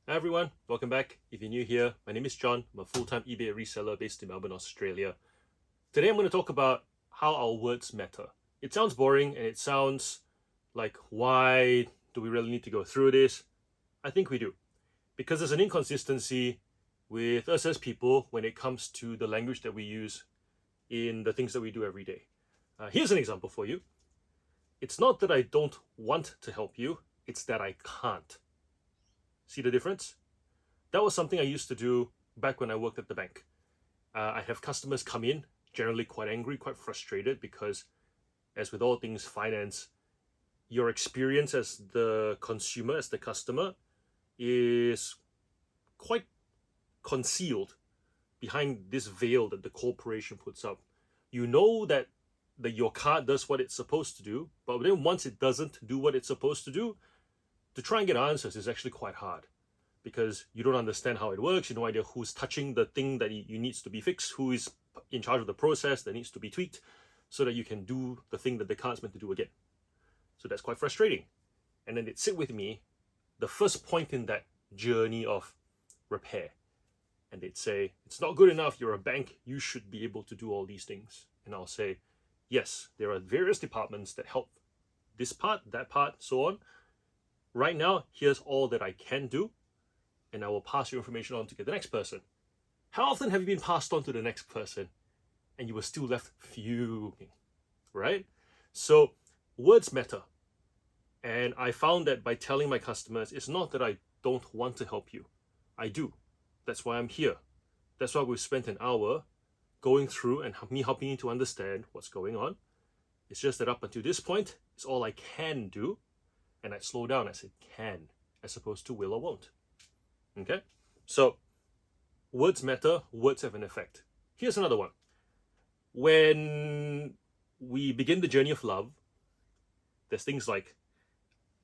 Hi everyone, welcome back. If you're new here, my name is John. I'm a full-time eBay reseller based in Melbourne, Australia. Today I'm going to talk about how our words matter. It sounds boring and it sounds like, why do we really need to go through this? I think we do. Because there's an inconsistency with us as people when it comes to the language that we use in the things that we do every day. Here's an example for you. It's not that I don't want to help you, it's that I can't. See the difference? That was something I used to do back when I worked at the bank. I have customers come in, generally quite angry, quite frustrated, because as with all things finance, your experience as the consumer, as the customer, is quite concealed behind this veil that the corporation puts up. You know that your card does what it's supposed to do, but then once it doesn't do what it's supposed to do, to try and get answers is actually quite hard because you don't understand how it works. You have no idea who's touching the thing that you needs to be fixed, who is in charge of the process that needs to be tweaked so that you can do the thing that the card's meant to do again. So that's quite frustrating. And then they'd sit with me, the first point in that journey of repair. And they'd say, it's not good enough, you're a bank, you should be able to do all these things. And I'll say, yes, there are various departments that help this part, that part, so on. Right now, here's all that I can do, and I will pass your information on to get the next person. How often have you been passed on to the next person and you were still left fuming, right? So words matter. And I found that by telling my customers, it's not that I don't want to help you. I do. That's why I'm here. That's why we've spent an hour going through and me helping you to understand what's going on. It's just that up until this point, it's all I can do. And I slow down, I said can, as opposed to will or won't. Okay? So, words matter, words have an effect. Here's another one. When we begin the journey of love, there's things like,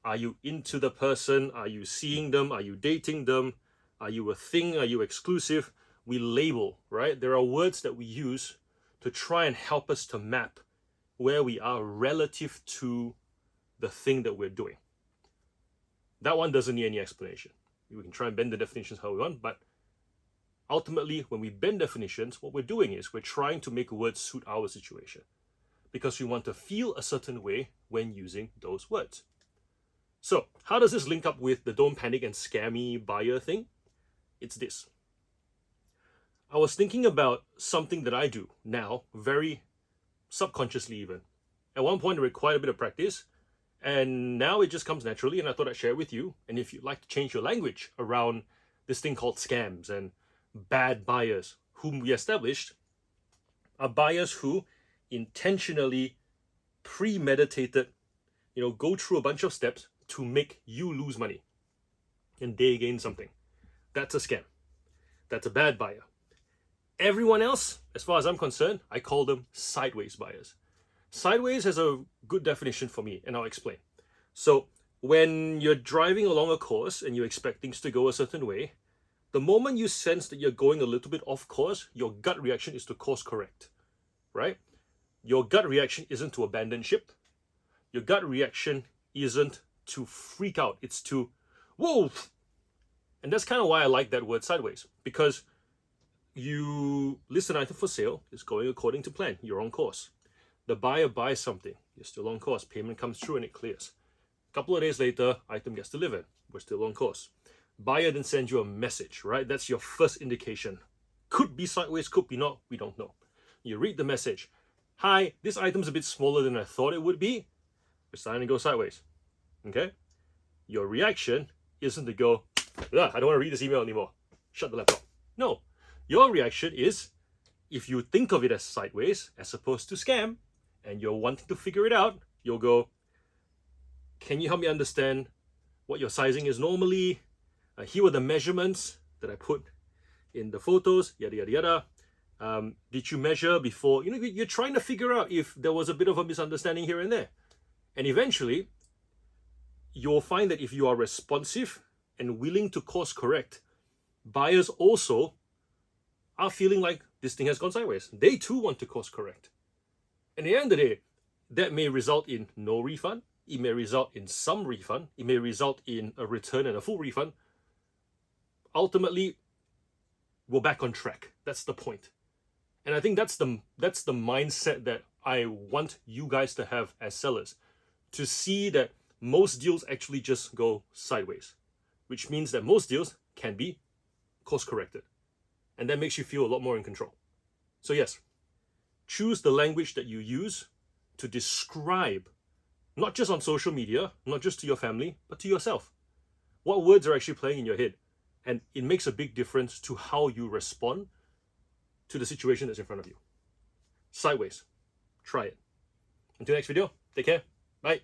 are you into the person? Are you seeing them? Are you dating them? Are you a thing? Are you exclusive? We label, right? There are words that we use to try and help us to map where we are relative to the thing that we're doing. That one doesn't need any explanation. We can try and bend the definitions how we want, but ultimately, when we bend definitions, what we're doing is we're trying to make words suit our situation because we want to feel a certain way when using those words. So, how does this link up with the don't panic and scare me buyer thing? It's this. I was thinking about something that I do now, very subconsciously even. At one point, it required a bit of practice, and now it just comes naturally, and I thought I'd share it with you. And if you'd like to change your language around this thing called scams and bad buyers, whom we established are buyers who intentionally premeditated, go through a bunch of steps to make you lose money and they gain something. That's a scam. That's a bad buyer. Everyone else, as far as I'm concerned, I call them sideways buyers. Sideways has a good definition for me, and I'll explain. So, when you're driving along a course and you expect things to go a certain way, the moment you sense that you're going a little bit off course, your gut reaction is to course correct, right? Your gut reaction isn't to abandon ship. Your gut reaction isn't to freak out. It's to, whoa! And that's kind of why I like that word sideways, because you list an item for sale, it's going according to plan, you're on course. The buyer buys something, you're still on course, payment comes through and it clears. A couple of days later, item gets delivered, we're still on course. Buyer then sends you a message, right? That's your first indication. Could be sideways, could be not, we don't know. You read the message. Hi, this item's a bit smaller than I thought it would be. We're starting to go sideways, okay? Your reaction isn't to go, I don't want to read this email anymore. Shut the laptop. No, your reaction is, if you think of it as sideways, as opposed to scam, and you're wanting to figure it out, you'll go, can you help me understand what your sizing is normally? Here were the measurements that I put in the photos, yada, yada, yada. Did you measure before? You're trying to figure out if there was a bit of a misunderstanding here and there. And eventually, you'll find that if you are responsive and willing to course correct, buyers also are feeling like this thing has gone sideways. They too want to course correct. And at the end of the day, that may result in no refund. It may result in some refund. It may result in a return and a full refund. ultimately we're back on track. That's the point. And I think that's the mindset that I want you guys to have as sellers, to see that most deals actually just go sideways, which means that most deals can be course corrected. And that makes you feel a lot more in control. So yes, choose the language that you use to describe, not just on social media, not just to your family, but to yourself. What words are actually playing in your head? And it makes a big difference to how you respond to the situation that's in front of you. Sideways. Try it. Until next video, take care. Bye.